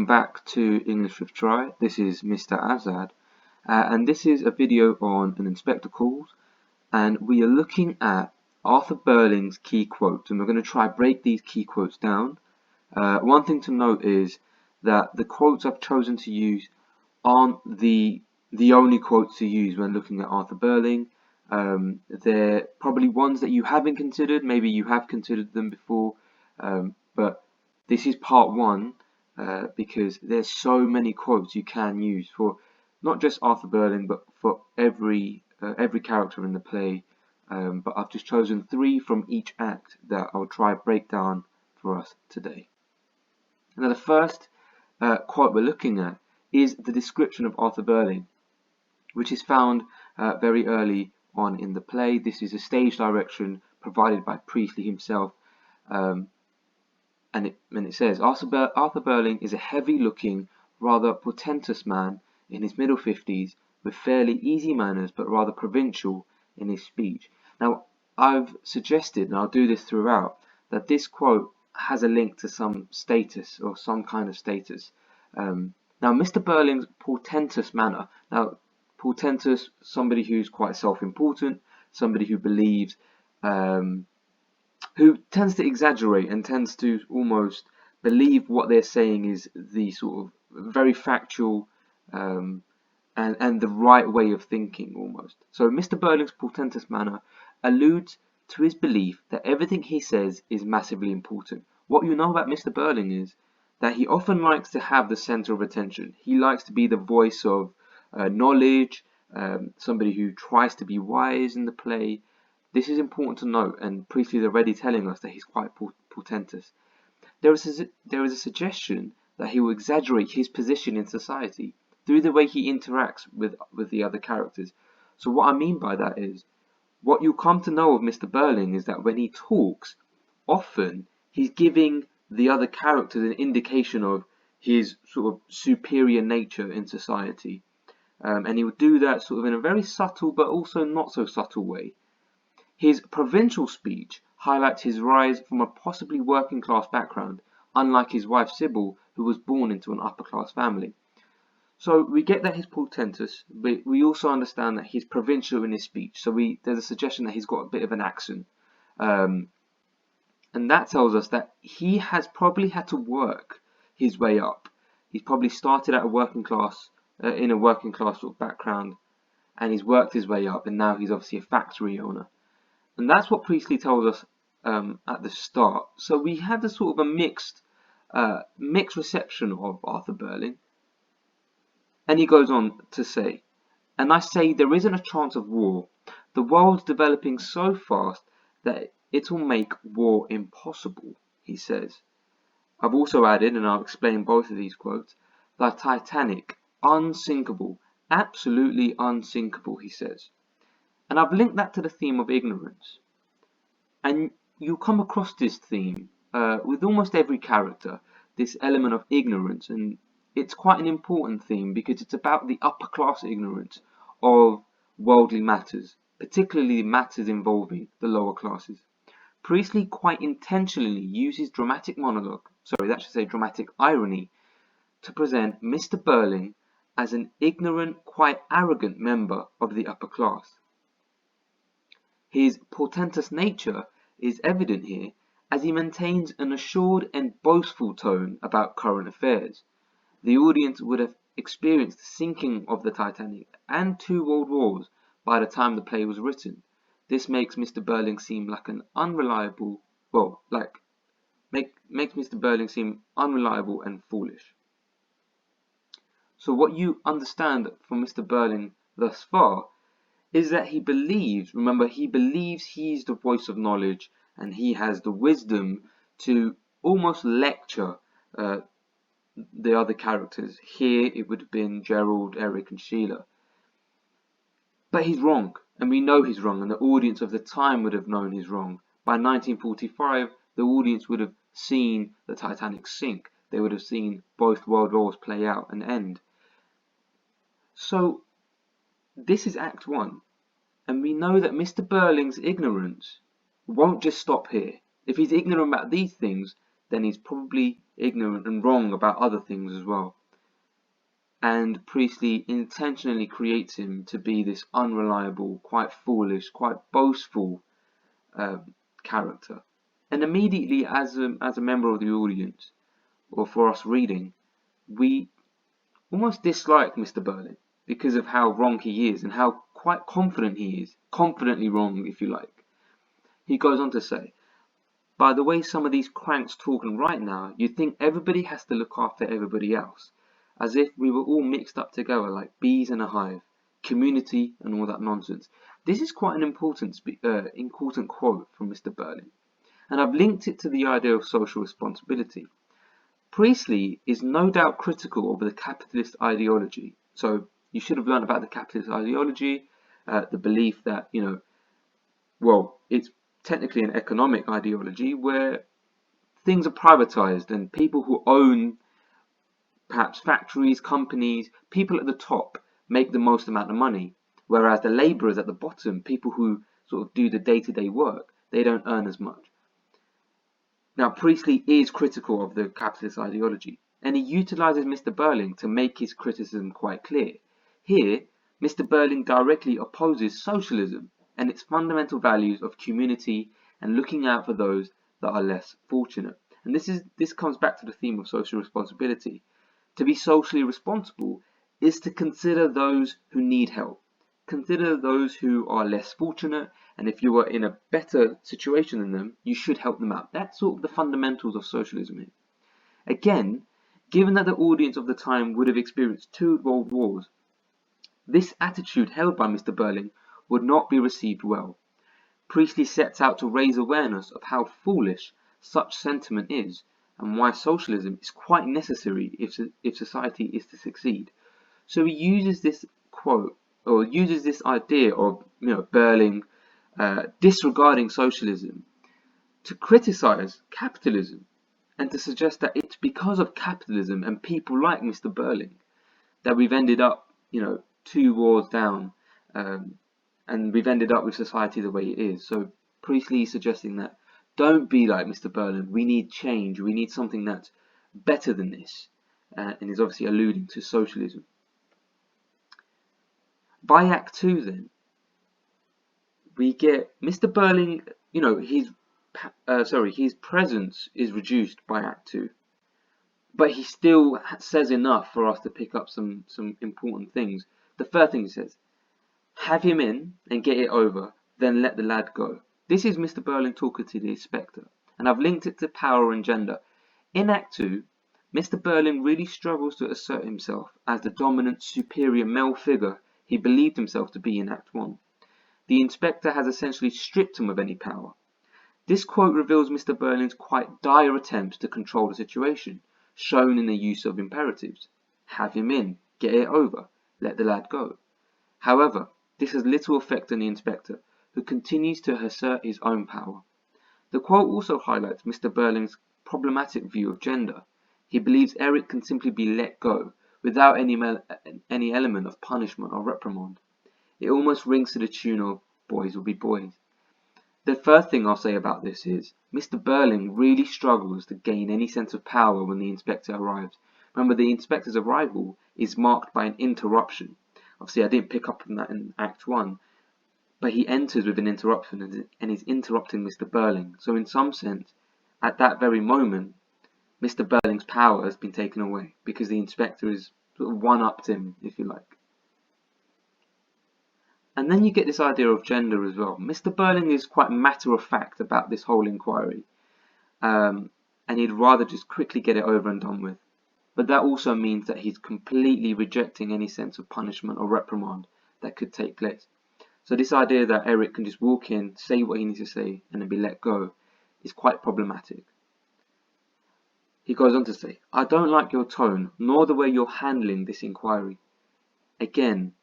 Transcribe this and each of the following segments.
welcome back to English with Try. This is Mr. Azad, and this is a video on an inspector calls, and we are looking at Arthur Birling's key quotes, and we're going to try break these key quotes down. One thing to note is that the quotes I've chosen to use aren't the only quotes to use when looking at Arthur Birling. They're probably ones that you haven't considered, maybe you have considered them before, but this is part one. Because there's so many quotes you can use for not just Arthur Birling, but for every character in the play. But I've just chosen 3 from each act that I'll try to break down for us today. Now, the first quote we're looking at is the description of Arthur Birling, which is found very early on in the play. This is a stage direction provided by Priestley himself. And it says, Arthur Birling is a heavy-looking, rather portentous man in his middle 50s, with fairly easy manners but rather provincial in his speech. Now, I've suggested, and I'll do this throughout, that this quote has a link to some status or some kind of status. Now, Mr. Birling's portentous manner. Now, portentous, somebody who's quite self-important, somebody who believes, who tends to exaggerate and tends to almost believe what they're saying is the sort of very factual and the right way of thinking almost. So Mr. Birling's portentous manner alludes to his belief that everything he says is massively important. What you know about Mr. Birling is that he often likes to have the center of attention. He likes to be the voice of knowledge, somebody who tries to be wise in the play. This is important to note, and Priestley is already telling us that he's quite portentous. There is a suggestion that he will exaggerate his position in society through the way he interacts with the other characters. So what I mean by that is, what you'll come to know of Mr. Birling is that when he talks, often he's giving the other characters an indication of his sort of superior nature in society. And he would do that sort of in a very subtle but also not so subtle way. His provincial speech highlights his rise from a possibly working class background, unlike his wife Sybil, who was born into an upper class family. So we get that he's portentous, but we also understand that he's provincial in his speech. So there's a suggestion that he's got a bit of an accent. And that tells us that he has probably had to work his way up. He's probably started at a working class, in a working class sort of background, and he's worked his way up, and now he's obviously a factory owner. And that's what Priestley tells us at the start. So we had a sort of a mixed reception of Arthur Birling. And he goes on to say, and I say there isn't a chance of war. The world's developing so fast that it'll make war impossible, he says. I've also added, and I'll explain both of these quotes, the Titanic, unsinkable, absolutely unsinkable, he says. And I've linked that to the theme of ignorance. And you'll come across this theme with almost every character, this element of ignorance. And it's quite an important theme because it's about the upper class ignorance of worldly matters, particularly matters involving the lower classes. Priestley quite intentionally uses dramatic irony, to present Mr. Birling as an ignorant, quite arrogant member of the upper class. His portentous nature is evident here as he maintains an assured and boastful tone about current affairs. The audience would have experienced the sinking of the Titanic and 2 world wars by the time the play was written. This makes Mr. Birling seem like an unreliable, makes Mr. Birling seem unreliable and foolish. So what you understand from Mr. Birling thus far is that he believes he's the voice of knowledge and he has the wisdom to almost lecture the other characters. Here it would have been Gerald, Eric and Sheila. But he's wrong, and we know he's wrong, and the audience of the time would have known he's wrong. By 1945, the audience would have seen the Titanic sink. They would have seen both world wars play out and end. So this is Act 1, and we know that Mr. Birling's ignorance won't just stop here. If he's ignorant about these things, then he's probably ignorant and wrong about other things as well. And Priestley intentionally creates him to be this unreliable, quite foolish, quite boastful character. And immediately, as a member of the audience, or for us reading, we almost dislike Mr. Birling because of how wrong he is and how quite confident he is. Confidently wrong, if you like. He goes on to say, by the way some of these cranks talking right now, you'd think everybody has to look after everybody else, as if we were all mixed up together like bees in a hive, community and all that nonsense. This is quite an important quote from Mr. Birling, and I've linked it to the idea of social responsibility. Priestley is no doubt critical of the capitalist ideology. So you should have learned about the capitalist ideology, the belief that, it's technically an economic ideology where things are privatized and people who own perhaps factories, companies, people at the top make the most amount of money, whereas the laborers at the bottom, people who sort of do the day-to-day work, they don't earn as much. Now, Priestley is critical of the capitalist ideology, and he utilizes Mr. Birling to make his criticism quite clear. Here, Mr. Birling directly opposes socialism and its fundamental values of community and looking out for those that are less fortunate. And this comes back to the theme of social responsibility. To be socially responsible is to consider those who need help. Consider those who are less fortunate, and if you are in a better situation than them, you should help them out. That's sort of the fundamentals of socialism here. Again, given that the audience of the time would have experienced 2 world wars, this attitude held by Mr. Birling would not be received well. Priestley sets out to raise awareness of how foolish such sentiment is, and why socialism is quite necessary if society is to succeed. So he uses this quote, or uses this idea of Birling disregarding socialism to criticize capitalism and to suggest that it's because of capitalism and people like Mr. Birling that we've ended up 2 wars down, and we've ended up with society the way it is. So Priestley is suggesting that don't be like Mr. Birling. We need change. We need something that's better than this, and is obviously alluding to socialism. By Act 2 then, we get Mr. Birling, his presence is reduced by Act 2. But he still says enough for us to pick up some important things. The first thing he says, have him in and get it over, then let the lad go. This is Mr. Birling talking to the inspector, and I've linked it to power and gender. In Act 2, Mr. Birling really struggles to assert himself as the dominant, superior male figure he believed himself to be in Act 1. The inspector has essentially stripped him of any power. This quote reveals Mr. Birling's quite dire attempts to control the situation, shown in the use of imperatives. Have him in, get it over, let the lad go. However, this has little effect on the inspector, who continues to assert his own power. The quote also highlights Mr. Birling's problematic view of gender. He believes Eric can simply be let go, without any element of punishment or reprimand. It almost rings to the tune of boys will be boys. The first thing I'll say about this is Mr. Birling really struggles to gain any sense of power when the inspector arrives. Remember, the inspector's arrival is marked by an interruption. Obviously, I didn't pick up on that in Act 1, but he enters with an interruption and is interrupting Mr. Birling. So in some sense, at that very moment, Mr. Birling's power has been taken away because the inspector has sort of one-upped him, if you like. And then you get this idea of gender as well. Mr. Birling is quite matter-of-fact about this whole inquiry, and he'd rather just quickly get it over and done with. But that also means that he's completely rejecting any sense of punishment or reprimand that could take place. So this idea that Eric can just walk in, say what he needs to say, and then be let go is quite problematic. He goes on to say, I don't like your tone, nor the way you're handling this inquiry. Again,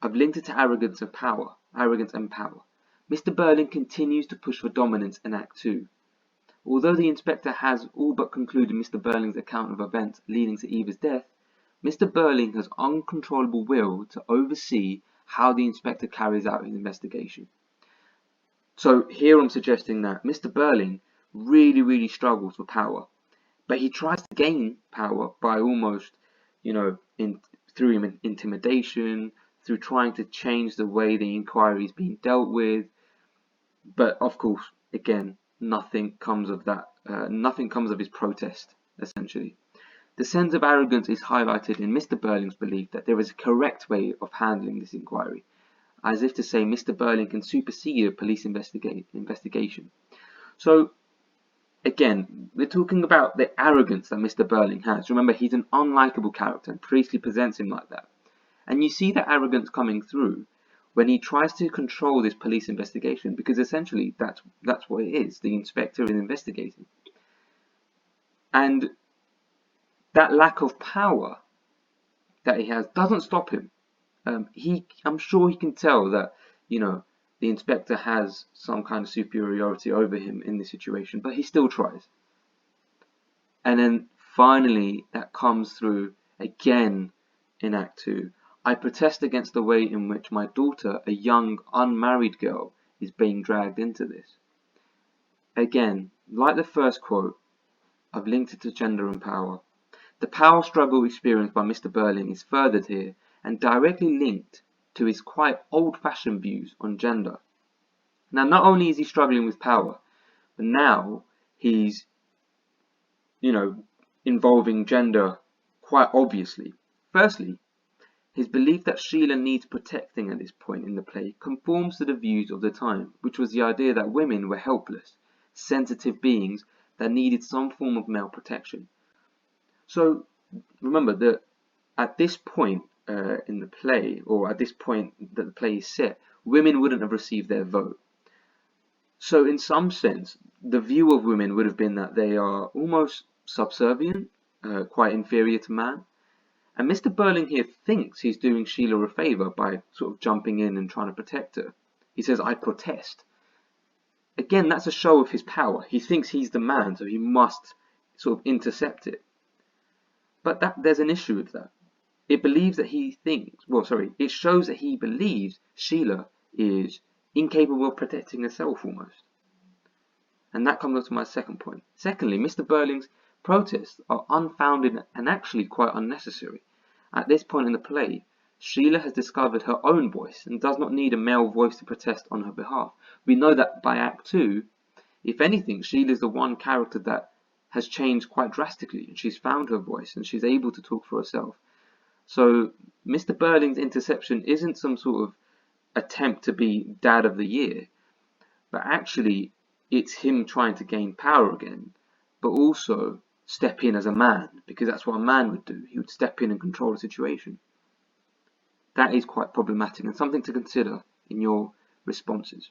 I've linked it to arrogance and power. Mr. Birling continues to push for dominance in Act 2. Although the inspector has all but concluded Mr. Birling's account of events leading to Eva's death, Mr. Birling has uncontrollable will to oversee how the inspector carries out his investigation. So here I'm suggesting that Mr. Birling really struggles for power. But he tries to gain power by almost, through intimidation, through trying to change the way the inquiry is being dealt with. But of course, again, nothing comes of that. Nothing comes of his protest, essentially. The sense of arrogance is highlighted in Mr. Birling's belief that there is a correct way of handling this inquiry, as if to say Mr. Birling can supersede a police investigation. So, again, we're talking about the arrogance that Mr. Birling has. Remember, he's an unlikable character, and Priestley presents him like that. And you see that arrogance coming through when he tries to control this police investigation, because essentially that's what it is. The inspector is investigating. And that lack of power that he has doesn't stop him. I'm sure he can tell that, the inspector has some kind of superiority over him in this situation, but he still tries. And then finally, that comes through again in Act 2. I protest against the way in which my daughter, a young, unmarried girl, is being dragged into this. Again, like the first quote, I've linked it to gender and power. The power struggle experienced by Mr. Birling is furthered here and directly linked to his quite old-fashioned views on gender. Now, not only is he struggling with power, but now he's, involving gender quite obviously. Firstly, his belief that Sheila needs protecting at this point in the play conforms to the views of the time, which was the idea that women were helpless, sensitive beings that needed some form of male protection. So remember that at this point in the play, or at this point that the play is set, women wouldn't have received their vote. So in some sense, the view of women would have been that they are almost subservient, quite inferior to man. And Mr. Birling here thinks he's doing Sheila a favour by sort of jumping in and trying to protect her. He says, I protest. Again, that's a show of his power. He thinks he's the man, so he must sort of intercept it. But there's an issue with that. It believes that it shows that he believes Sheila is incapable of protecting herself almost. And that comes on to my second point. Secondly, Mr. Birling's protests are unfounded and actually quite unnecessary. At this point in the play, Sheila has discovered her own voice and does not need a male voice to protest on her behalf. We know that by Act 2, if anything, Sheila is the one character that has changed quite drastically, and she's found her voice and she's able to talk for herself. So Mr. Birling's interception isn't some sort of attempt to be Dad of the Year, but actually it's him trying to gain power again, but also step in as a man, because that's what a man would do. He would step in and control the situation. That is quite problematic and something to consider in your responses.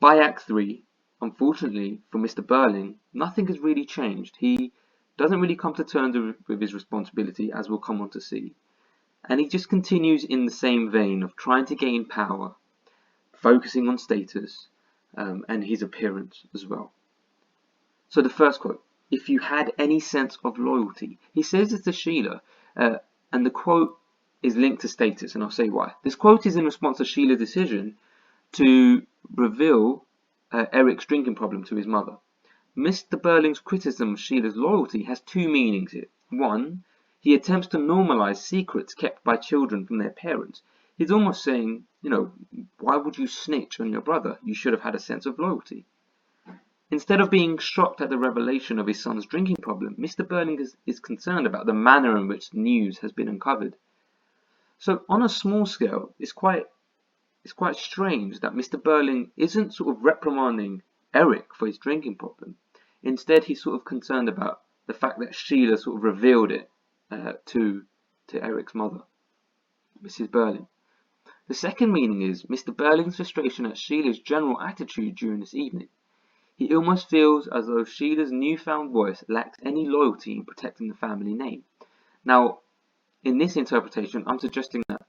By Act 3, unfortunately for Mr. Birling, nothing has really changed. He doesn't really come to terms with his responsibility, as we'll come on to see. And he just continues in the same vein of trying to gain power, focusing on status, and his appearance as well. So the first quote, if you had any sense of loyalty. He says this to Sheila, and the quote is linked to status, and I'll say why. This quote is in response to Sheila's decision to reveal Eric's drinking problem to his mother. Mr. Birling's criticism of Sheila's loyalty has two meanings here. One, he attempts to normalize secrets kept by children from their parents. He's almost saying, why would you snitch on your brother? You should have had a sense of loyalty. Instead of being shocked at the revelation of his son's drinking problem, Mr. Birling is concerned about the manner in which news has been uncovered. So on a small scale, it's quite strange that Mr. Birling isn't sort of reprimanding Eric for his drinking problem. Instead, he's sort of concerned about the fact that Sheila sort of revealed it to Eric's mother, Mrs. Birling. The second meaning is Mr. Birling's frustration at Sheila's general attitude during this evening. He almost feels as though Sheila's newfound voice lacks any loyalty in protecting the family name. Now, in this interpretation, I'm suggesting that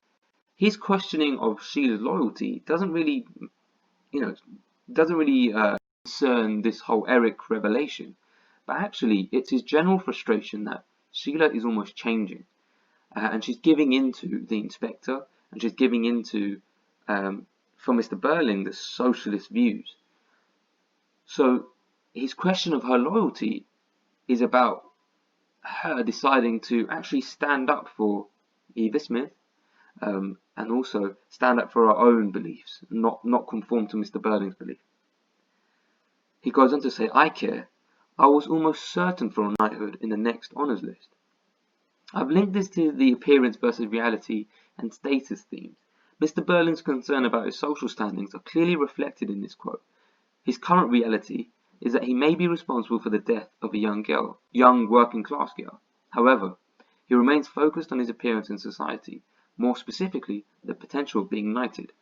his questioning of Sheila's loyalty doesn't really concern this whole Eric revelation, but actually it's his general frustration that Sheila is almost changing, and she's giving into the inspector, and she's giving into, for Mr. Birling, the socialist views. So his question of her loyalty is about her deciding to actually stand up for Eva Smith, and also stand up for her own beliefs, not conform to Mr. Birling's belief. He goes on to say, I care. I was almost certain for a knighthood in the next honours list. I've linked this to the appearance versus reality and status themes. Mr. Birling's concern about his social standings are clearly reflected in this quote. His current reality is that he may be responsible for the death of a young working class girl. However, he remains focused on his appearance in society, more specifically, the potential of being knighted.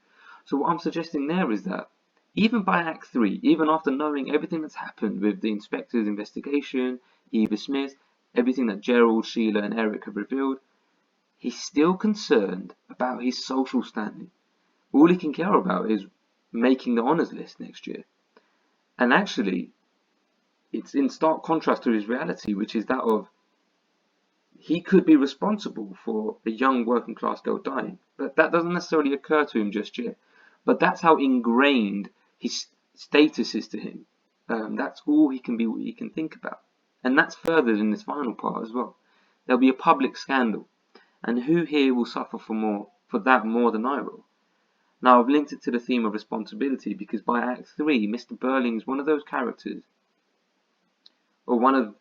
So what I'm suggesting there is that even by Act 3, even after knowing everything that's happened with the inspector's investigation, Eva Smith, everything that Gerald, Sheila and Eric have revealed, he's still concerned about his social standing. All he can care about is making the honours list next year. And actually, it's in stark contrast to his reality, which is that of he could be responsible for a young working class girl dying. But that doesn't necessarily occur to him just yet. But that's how ingrained his status is to him. That's all he can think about. And that's furthered in this final part as well. There'll be a public scandal. And who here will suffer for that more than I will? Now I've linked it to the theme of responsibility because by Act 3, Mr. Birling is one of those characters, or one of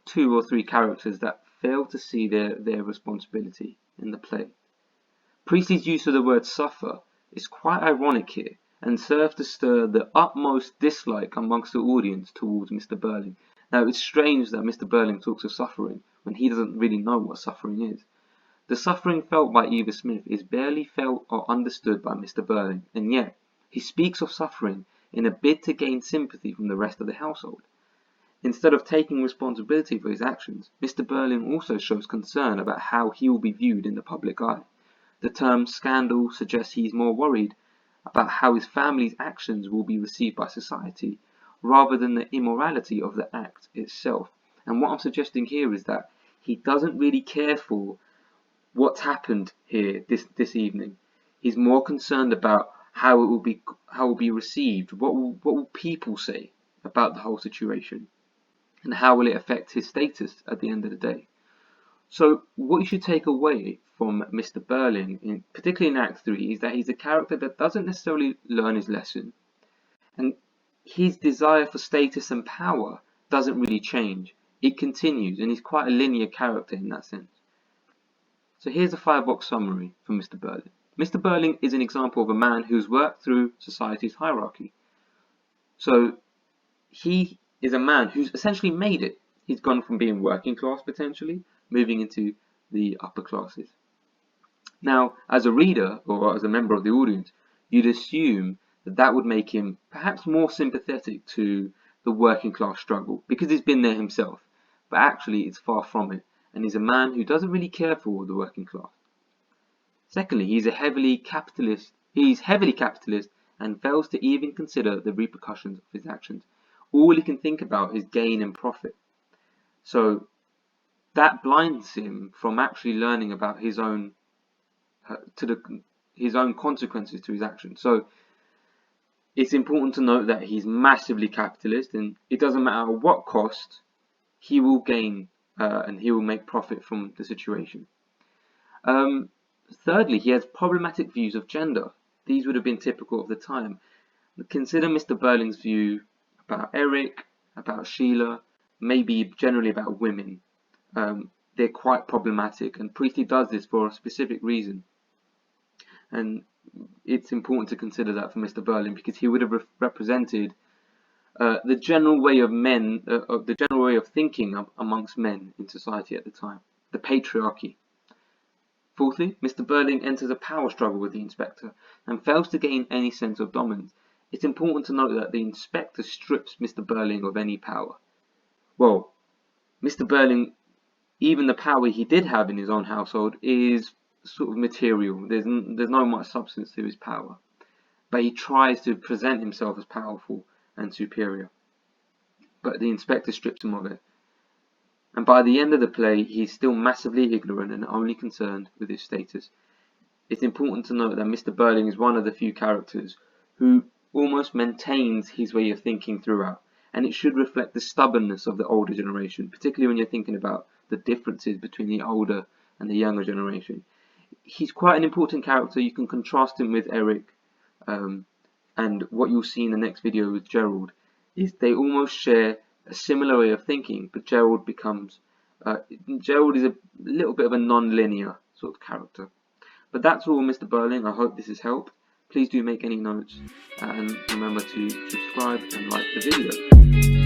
two or three characters that fail to see their responsibility in the play. Priestley's use of the word suffer is quite ironic here and serves to stir the utmost dislike amongst the audience towards Mr. Birling. Now it's strange that Mr. Birling talks of suffering when he doesn't really know what suffering is. The suffering felt by Eva Smith is barely felt or understood by Mr. Birling, and yet he speaks of suffering in a bid to gain sympathy from the rest of the household. Instead of taking responsibility for his actions, Mr. Birling also shows concern about how he will be viewed in the public eye. The term scandal suggests he is more worried about how his family's actions will be received by society, rather than the immorality of the act itself. And what I'm suggesting here is that he doesn't really care for what's happened here this evening. He's more concerned about how it will be received, what will people say about the whole situation, and how will it affect his status at the end of the day. So what you should take away from Mr. Birling, particularly in Act 3, is that he's a character that doesn't necessarily learn his lesson, and his desire for status and power doesn't really change. It continues, and he's quite a linear character in that sense. So here's a 5-box summary from Mr. Birling. Mr. Birling is an example of a man who's worked through society's hierarchy. So he is a man who's essentially made it. He's gone from being working class potentially, moving into the upper classes. Now, as a reader or as a member of the audience, you'd assume that that would make him perhaps more sympathetic to the working class struggle because he's been there himself. But actually, it's far from it, and he's a man who doesn't really care for the working class. Secondly, he's heavily capitalist and fails to even consider the repercussions of his actions. All he can think about is gain and profit. So that blinds him from actually learning about his own consequences to his actions. So it's important to note that he's massively capitalist, and it doesn't matter what cost, he will gain and he will make profit from the situation. Thirdly, he has problematic views of gender. These would have been typical of the time. Consider Mr. Birling's view about Eric, about Sheila, maybe generally about women. They're quite problematic, and Priestley does this for a specific reason. And it's important to consider that for Mr. Birling because he would have represented the general way of thinking amongst men in society at the time, the patriarchy. Fourthly, Mr. Birling enters a power struggle with the inspector and fails to gain any sense of dominance. It's important to note that the inspector strips Mr. Birling of any power. Well, Mr. Birling, even the power he did have in his own household is sort of material. There's no much substance to his power. But he tries to present himself as powerful and superior. But the inspector strips him of it. And by the end of the play, he's still massively ignorant and only concerned with his status. It's important to note that Mr. Birling is one of the few characters who almost maintains his way of thinking throughout, and it should reflect the stubbornness of the older generation, particularly when you're thinking about the differences between the older and the younger generation. He's quite an important character. You can contrast him with Eric, and what you'll see in the next video with Gerald is they almost share a similar way of thinking, but Gerald is a little bit of a non-linear sort of character. But that's all, Mr. Birling. I hope this has helped. Please do make any notes, and remember to subscribe and like the video.